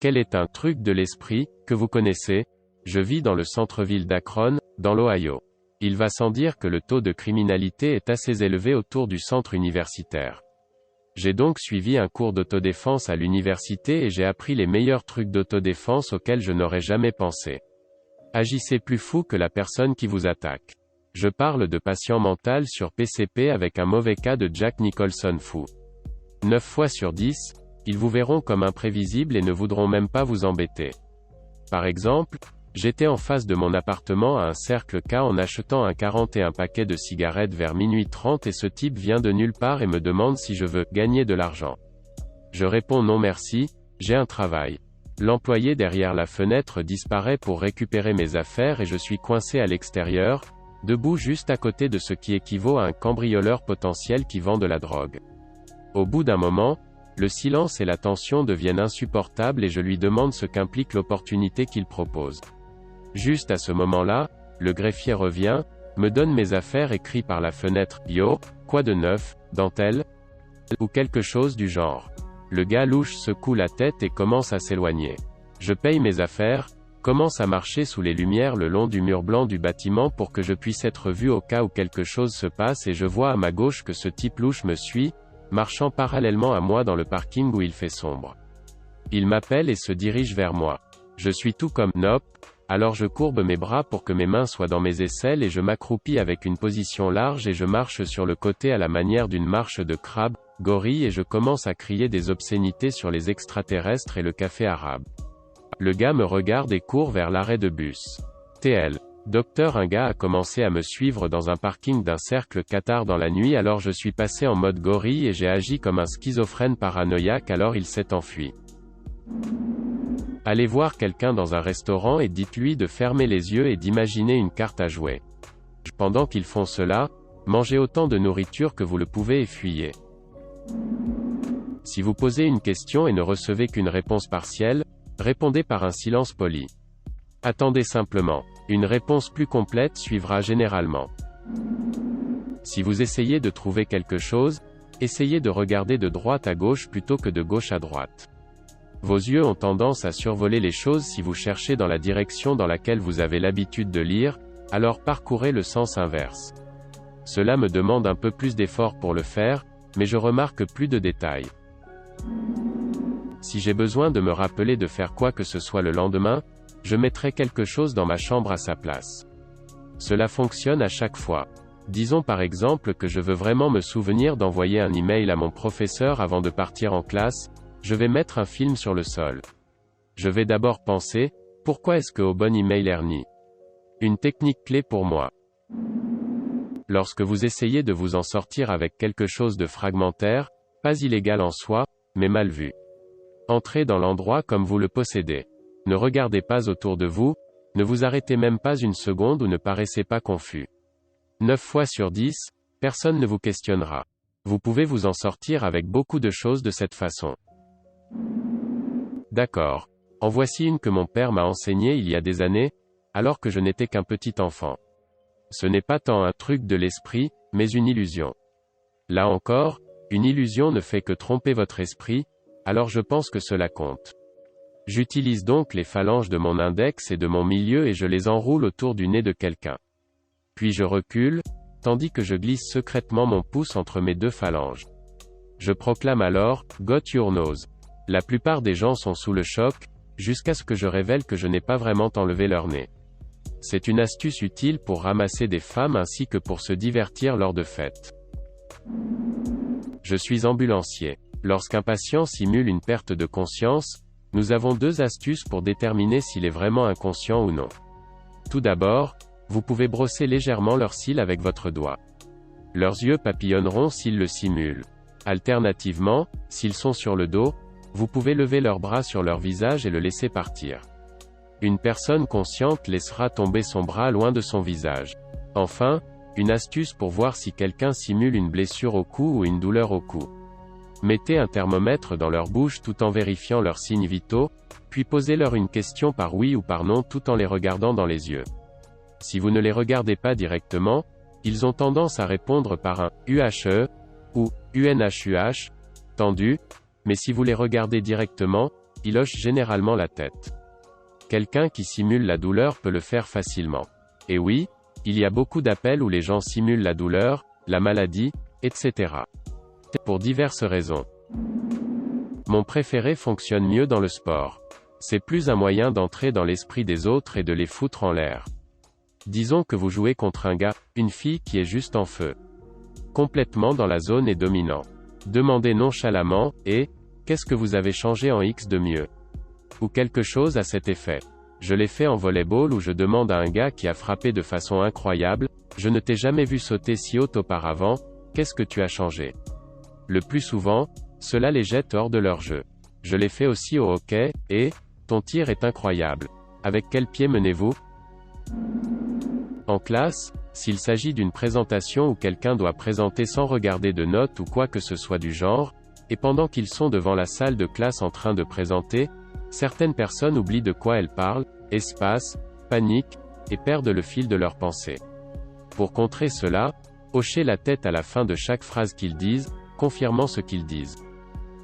Quel est un truc de l'esprit que vous connaissez? Je vis dans le centre-ville d'Akron, dans l'Ohio. Il va sans dire que le taux de criminalité est assez élevé autour du centre universitaire. J'ai donc suivi un cours d'autodéfense à l'université et j'ai appris les meilleurs trucs d'autodéfense auxquels je n'aurais jamais pensé. Agissez plus fou que la personne qui vous attaque. Je parle de patient mental sur PCP avec un mauvais cas de Jack Nicholson fou. 9 fois sur 10, ils vous verront comme imprévisibles et ne voudront même pas vous embêter. Par exemple, j'étais en face de mon appartement à un cercle K en achetant un 41 paquet de cigarettes vers minuit 30 et ce type vient de nulle part et me demande si je veux gagner de l'argent. Je réponds non merci, j'ai un travail. L'employé derrière la fenêtre disparaît pour récupérer mes affaires et je suis coincé à l'extérieur, debout juste à côté de ce qui équivaut à un cambrioleur potentiel qui vend de la drogue. Au bout d'un moment, le silence et la tension deviennent insupportables et je lui demande ce qu'implique l'opportunité qu'il propose. Juste à ce moment-là, le greffier revient, me donne mes affaires et crie par la fenêtre « Yo, quoi de neuf, dentelle ?» ou quelque chose du genre. Le gars louche secoue la tête et commence à s'éloigner. Je paye mes affaires, commence à marcher sous les lumières le long du mur blanc du bâtiment pour que je puisse être vu au cas où quelque chose se passe et je vois à ma gauche que ce type louche me suit, marchant parallèlement à moi dans le parking où il fait sombre. Il m'appelle et se dirige vers moi. Je suis tout comme « Nope », alors je courbe mes bras pour que mes mains soient dans mes aisselles et je m'accroupis avec une position large et je marche sur le côté à la manière d'une marche de crabe, gorille et je commence à crier des obscénités sur les extraterrestres et le café arabe. Le gars me regarde et court vers l'arrêt de bus. TL. Docteur, un gars a commencé à me suivre dans un parking d'un cercle Qatar dans la nuit alors je suis passé en mode gorille et j'ai agi comme un schizophrène paranoïaque alors il s'est enfui. Allez voir quelqu'un dans un restaurant et dites-lui de fermer les yeux et d'imaginer une carte à jouer. Pendant qu'ils font cela, mangez autant de nourriture que vous le pouvez et fuyez. Si vous posez une question et ne recevez qu'une réponse partielle, répondez par un silence poli. Attendez simplement. Une réponse plus complète suivra généralement. Si vous essayez de trouver quelque chose, essayez de regarder de droite à gauche plutôt que de gauche à droite. Vos yeux ont tendance à survoler les choses si vous cherchez dans la direction dans laquelle vous avez l'habitude de lire, alors parcourez le sens inverse. Cela me demande un peu plus d'effort pour le faire, mais je remarque plus de détails. Si j'ai besoin de me rappeler de faire quoi que ce soit le lendemain, je mettrai quelque chose dans ma chambre à sa place. Cela fonctionne à chaque fois. Disons par exemple que je veux vraiment me souvenir d'envoyer un email à mon professeur avant de partir en classe, je vais mettre un film sur le sol. Je vais d'abord penser, pourquoi est-ce que Open Email Ernie? Une technique clé pour moi. Lorsque vous essayez de vous en sortir avec quelque chose de fragmentaire, pas illégal en soi, mais mal vu. Entrez dans l'endroit comme vous le possédez. Ne regardez pas autour de vous, ne vous arrêtez même pas une seconde ou ne paraissez pas confus. 9 fois sur 10, personne ne vous questionnera. Vous pouvez vous en sortir avec beaucoup de choses de cette façon. D'accord. En voici une que mon père m'a enseignée il y a des années, alors que je n'étais qu'un petit enfant. Ce n'est pas tant un truc de l'esprit, mais une illusion. Là encore, une illusion ne fait que tromper votre esprit, alors je pense que cela compte. J'utilise donc les phalanges de mon index et de mon milieu et je les enroule autour du nez de quelqu'un. Puis je recule, tandis que je glisse secrètement mon pouce entre mes deux phalanges. Je proclame alors « Got your nose ». La plupart des gens sont sous le choc, jusqu'à ce que je révèle que je n'ai pas vraiment enlevé leur nez. C'est une astuce utile pour ramasser des femmes ainsi que pour se divertir lors de fêtes. Je suis ambulancier. Lorsqu'un patient simule une perte de conscience, nous avons 2 astuces pour déterminer s'il est vraiment inconscient ou non. Tout d'abord, vous pouvez brosser légèrement leurs cils avec votre doigt. Leurs yeux papillonneront s'ils le simulent. Alternativement, s'ils sont sur le dos, vous pouvez lever leurs bras sur leur visage et le laisser partir. Une personne consciente laissera tomber son bras loin de son visage. Enfin, une astuce pour voir si quelqu'un simule une blessure au cou ou une douleur au cou. Mettez un thermomètre dans leur bouche tout en vérifiant leurs signes vitaux, puis posez-leur une question par oui ou par non tout en les regardant dans les yeux. Si vous ne les regardez pas directement, ils ont tendance à répondre par un « UHE » ou « UNHUH » tendu, mais si vous les regardez directement, il hoche généralement la tête. Quelqu'un qui simule la douleur peut le faire facilement. Et oui, il y a beaucoup d'appels où les gens simulent la douleur, la maladie, etc. Pour diverses raisons. Mon préféré fonctionne mieux dans le sport. C'est plus un moyen d'entrer dans l'esprit des autres et de les foutre en l'air. Disons que vous jouez contre un gars, une fille qui est juste en feu. Complètement dans la zone et dominant. Demandez nonchalamment, et, qu'est-ce que vous avez changé en X de mieux? Ou quelque chose à cet effet. Je l'ai fait en volleyball où je demande à un gars qui a frappé de façon incroyable, je ne t'ai jamais vu sauter si haut auparavant, qu'est-ce que tu as changé? Le plus souvent, cela les jette hors de leur jeu. Je l'ai fait aussi au hockey, et, ton tir est incroyable. Avec quel pied menez-vous? En classe, s'il s'agit d'une présentation où quelqu'un doit présenter sans regarder de notes ou quoi que ce soit du genre, et pendant qu'ils sont devant la salle de classe en train de présenter, certaines personnes oublient de quoi elles parlent, espacent, paniquent, et perdent le fil de leur pensée. Pour contrer cela, hochez la tête à la fin de chaque phrase qu'ils disent, confirmant ce qu'ils disent.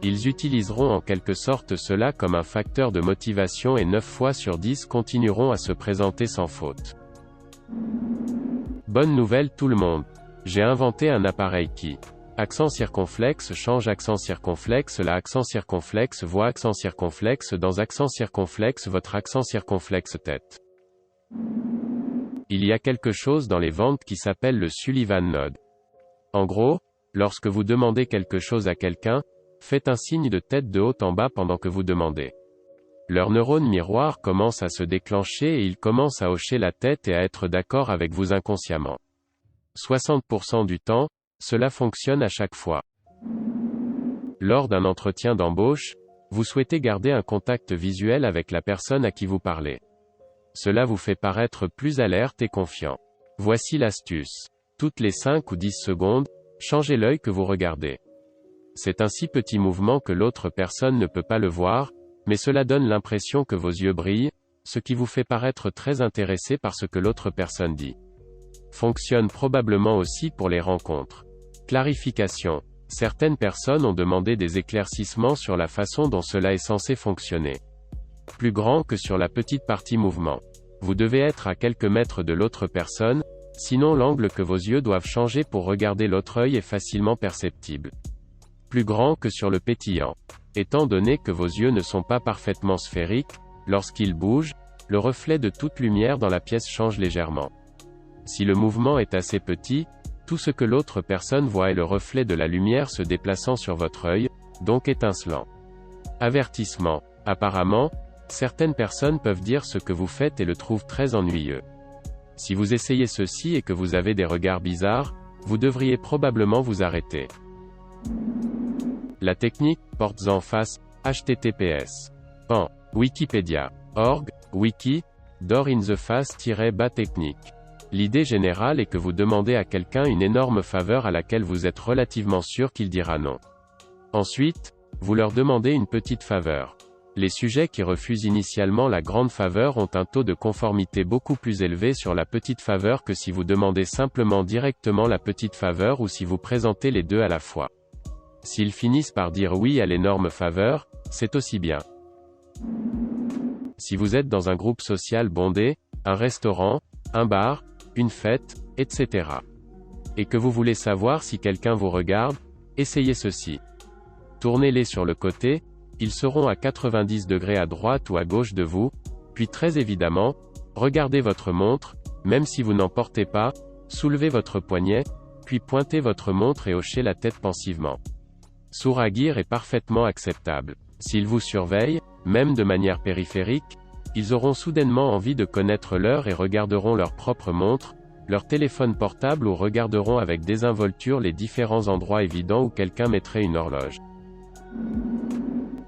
Ils utiliseront en quelque sorte cela comme un facteur de motivation et 9 fois sur 10 continueront à se présenter sans faute. Bonne nouvelle tout le monde. J'ai inventé un appareil qui accent circonflexe change accent circonflexe la accent circonflexe voix accent circonflexe dans accent circonflexe votre accent circonflexe tête. Il y a quelque chose dans les ventes qui s'appelle le Sullivan Node. En gros, lorsque vous demandez quelque chose à quelqu'un, faites un signe de tête de haut en bas pendant que vous demandez. Leurs neurones miroirs commencent à se déclencher et ils commencent à hocher la tête et à être d'accord avec vous inconsciemment. 60% du temps, cela fonctionne à chaque fois. Lors d'un entretien d'embauche, vous souhaitez garder un contact visuel avec la personne à qui vous parlez. Cela vous fait paraître plus alerte et confiant. Voici l'astuce. Toutes les 5 ou 10 secondes, changez l'œil que vous regardez. C'est un si petit mouvement que l'autre personne ne peut pas le voir, mais cela donne l'impression que vos yeux brillent, ce qui vous fait paraître très intéressé par ce que l'autre personne dit. Fonctionne probablement aussi pour les rencontres. Clarification. Certaines personnes ont demandé des éclaircissements sur la façon dont cela est censé fonctionner. Plus grand que sur la petite partie mouvement. Vous devez être à quelques mètres de l'autre personne, sinon l'angle que vos yeux doivent changer pour regarder l'autre œil est facilement perceptible. Plus grand que sur le pétillant. Étant donné que vos yeux ne sont pas parfaitement sphériques, lorsqu'ils bougent, le reflet de toute lumière dans la pièce change légèrement. Si le mouvement est assez petit, tout ce que l'autre personne voit est le reflet de la lumière se déplaçant sur votre œil, donc étincelant. Avertissement. Apparemment, certaines personnes peuvent dire ce que vous faites et le trouvent très ennuyeux. Si vous essayez ceci et que vous avez des regards bizarres, vous devriez probablement vous arrêter. La technique, portes en face, https. En Wikipédia. Org, wiki, door in the face-bas technique. L'idée générale est que vous demandez à quelqu'un une énorme faveur à laquelle vous êtes relativement sûr qu'il dira non. Ensuite, vous leur demandez une petite faveur. Les sujets qui refusent initialement la grande faveur ont un taux de conformité beaucoup plus élevé sur la petite faveur que si vous demandez simplement directement la petite faveur ou si vous présentez les deux à la fois. S'ils finissent par dire oui à l'énorme faveur, c'est aussi bien. Si vous êtes dans un groupe social bondé, un restaurant, un bar, une fête, etc. et que vous voulez savoir si quelqu'un vous regarde, essayez ceci. Tournez-les sur le côté, ils seront à 90 degrés à droite ou à gauche de vous, puis très évidemment, regardez votre montre, même si vous n'en portez pas, soulevez votre poignet, puis pointez votre montre et hochez la tête pensivement. Sourire est parfaitement acceptable. S'ils vous surveillent, même de manière périphérique, ils auront soudainement envie de connaître l'heure et regarderont leur propre montre, leur téléphone portable ou regarderont avec désinvolture les différents endroits évidents où quelqu'un mettrait une horloge.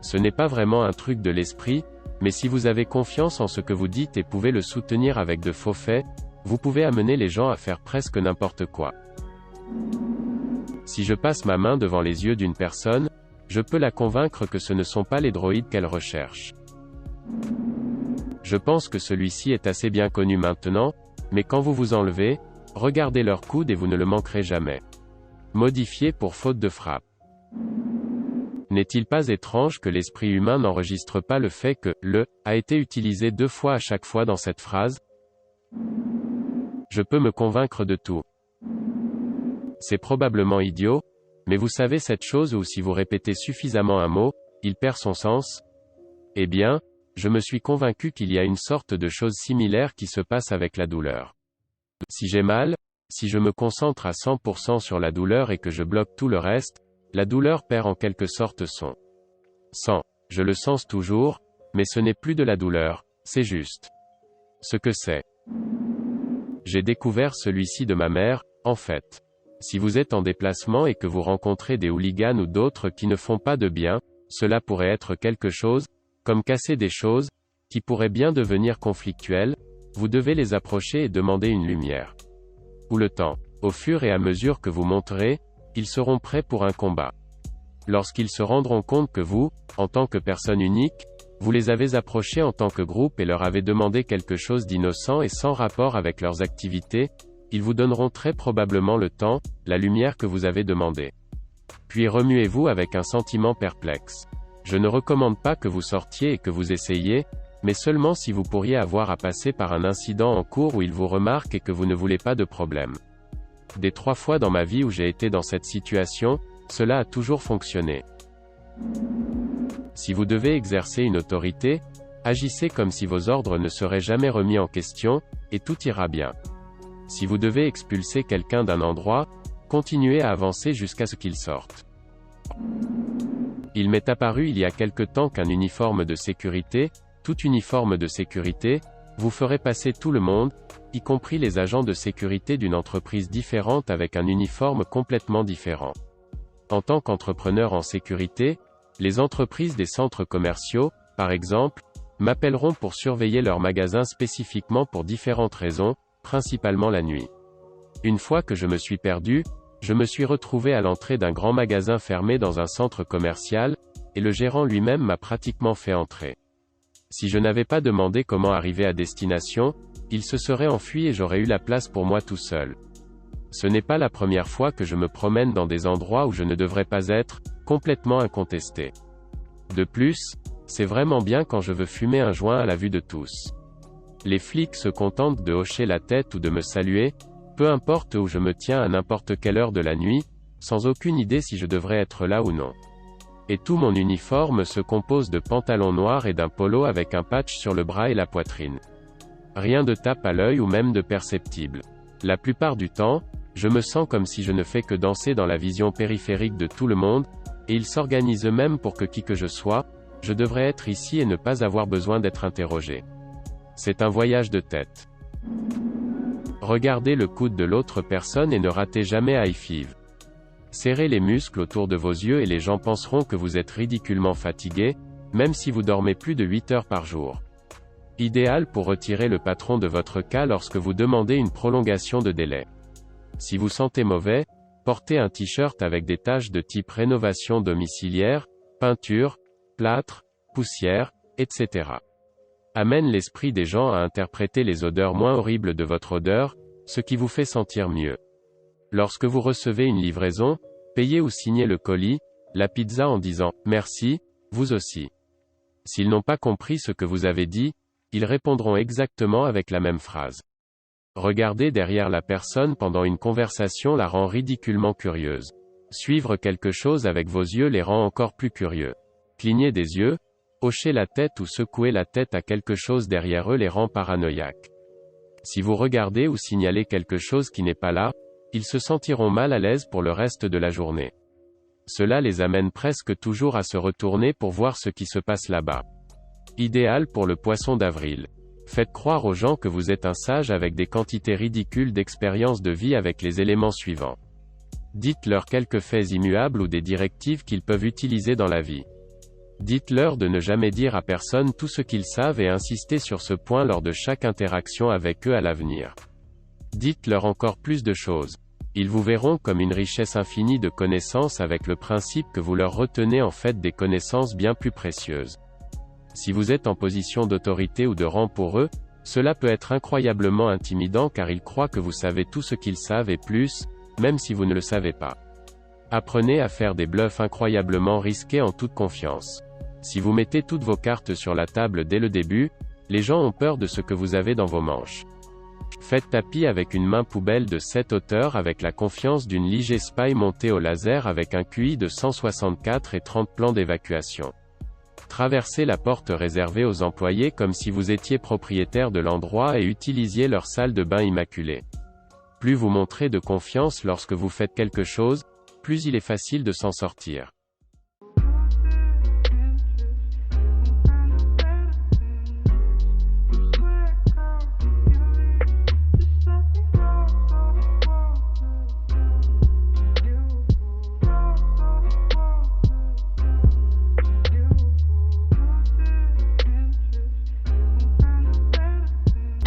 Ce n'est pas vraiment un truc de l'esprit, mais si vous avez confiance en ce que vous dites et pouvez le soutenir avec de faux faits, vous pouvez amener les gens à faire presque n'importe quoi. Si je passe ma main devant les yeux d'une personne, je peux la convaincre que ce ne sont pas les droïdes qu'elle recherche. Je pense que celui-ci est assez bien connu maintenant, mais quand vous vous enlevez, regardez leur coude et vous ne le manquerez jamais. Modifié pour faute de frappe. N'est-il pas étrange que l'esprit humain n'enregistre pas le fait que « le » a été utilisé 2 fois à chaque fois dans cette phrase? Je peux me convaincre de tout. C'est probablement idiot, mais vous savez cette chose où si vous répétez suffisamment un mot, il perd son sens? Eh bien, je me suis convaincu qu'il y a une sorte de chose similaire qui se passe avec la douleur. Si j'ai mal, si je me concentre à 100% sur la douleur et que je bloque tout le reste, la douleur perd en quelque sorte son sens. Je le sens toujours, mais ce n'est plus de la douleur, c'est juste ce que c'est. J'ai découvert celui-ci de ma mère, en fait. Si vous êtes en déplacement et que vous rencontrez des hooligans ou d'autres qui ne font pas de bien, cela pourrait être quelque chose, comme casser des choses, qui pourrait bien devenir conflictuel, vous devez les approcher et demander une lumière. Ou le temps. Au fur et à mesure que vous monterez, ils seront prêts pour un combat. Lorsqu'ils se rendront compte que vous, en tant que personne unique, vous les avez approchés en tant que groupe et leur avez demandé quelque chose d'innocent et sans rapport avec leurs activités, ils vous donneront très probablement le temps, la lumière que vous avez demandé. Puis remuez-vous avec un sentiment perplexe. Je ne recommande pas que vous sortiez et que vous essayiez, mais seulement si vous pourriez avoir à passer par un incident en cours où ils vous remarquent et que vous ne voulez pas de problème. Des 3 fois dans ma vie où j'ai été dans cette situation, cela a toujours fonctionné. Si vous devez exercer une autorité, agissez comme si vos ordres ne seraient jamais remis en question, et tout ira bien. Si vous devez expulser quelqu'un d'un endroit, continuez à avancer jusqu'à ce qu'il sorte. Il m'est apparu il y a quelque temps qu'un uniforme de sécurité, tout uniforme de sécurité, vous ferait passer tout le monde, y compris les agents de sécurité d'une entreprise différente avec un uniforme complètement différent. En tant qu'entrepreneur en sécurité, les entreprises des centres commerciaux, par exemple, m'appelleront pour surveiller leurs magasins spécifiquement pour différentes raisons, principalement la nuit. Une fois que je me suis perdu, je me suis retrouvé à l'entrée d'un grand magasin fermé dans un centre commercial, et le gérant lui-même m'a pratiquement fait entrer. Si je n'avais pas demandé comment arriver à destination, il se serait enfui et j'aurais eu la place pour moi tout seul. Ce n'est pas la première fois que je me promène dans des endroits où je ne devrais pas être, complètement incontesté. De plus, c'est vraiment bien quand je veux fumer un joint à la vue de tous. Les flics se contentent de hocher la tête ou de me saluer, peu importe où je me tiens à n'importe quelle heure de la nuit, sans aucune idée si je devrais être là ou non. Et tout mon uniforme se compose de pantalons noirs et d'un polo avec un patch sur le bras et la poitrine. Rien de tape à l'œil ou même de perceptible. La plupart du temps, je me sens comme si je ne fais que danser dans la vision périphérique de tout le monde, et ils s'organisent eux-mêmes pour que qui que je sois, je devrais être ici et ne pas avoir besoin d'être interrogé. C'est un voyage de tête. Regardez le coude de l'autre personne et ne ratez jamais high five. Serrez les muscles autour de vos yeux et les gens penseront que vous êtes ridiculement fatigué, même si vous dormez plus de 8 heures par jour. Idéal pour retirer le patron de votre cas lorsque vous demandez une prolongation de délai. Si vous sentez mauvais, portez un t-shirt avec des taches de type rénovation domiciliaire, peinture, plâtre, poussière, etc. Amène l'esprit des gens à interpréter les odeurs moins horribles de votre odeur, ce qui vous fait sentir mieux. Lorsque vous recevez une livraison, payez ou signez le colis, la pizza en disant « Merci, vous aussi ». S'ils n'ont pas compris ce que vous avez dit, ils répondront exactement avec la même phrase. Regarder derrière la personne pendant une conversation la rend ridiculement curieuse. Suivre quelque chose avec vos yeux les rend encore plus curieux. Cligner des yeux, hocher la tête ou secouer la tête à quelque chose derrière eux les rend paranoïaques. Si vous regardez ou signalez quelque chose qui n'est pas là, ils se sentiront mal à l'aise pour le reste de la journée. Cela les amène presque toujours à se retourner pour voir ce qui se passe là-bas. Idéal pour le poisson d'avril. Faites croire aux gens que vous êtes un sage avec des quantités ridicules d'expérience de vie avec les éléments suivants. Dites-leur quelques faits immuables ou des directives qu'ils peuvent utiliser dans la vie. Dites-leur de ne jamais dire à personne tout ce qu'ils savent et insistez sur ce point lors de chaque interaction avec eux à l'avenir. Dites-leur encore plus de choses. Ils vous verront comme une richesse infinie de connaissances avec le principe que vous leur retenez en fait des connaissances bien plus précieuses. Si vous êtes en position d'autorité ou de rang pour eux, cela peut être incroyablement intimidant car ils croient que vous savez tout ce qu'ils savent et plus, même si vous ne le savez pas. Apprenez à faire des bluffs incroyablement risqués en toute confiance. Si vous mettez toutes vos cartes sur la table dès le début, les gens ont peur de ce que vous avez dans vos manches. Faites tapis avec une main poubelle de 7 hauteurs avec la confiance d'une Lige Spy montée au laser avec un QI de 164 et 30 plans d'évacuation. Traversez la porte réservée aux employés comme si vous étiez propriétaire de l'endroit et utilisiez leur salle de bain immaculée. Plus vous montrez de confiance lorsque vous faites quelque chose, plus il est facile de s'en sortir.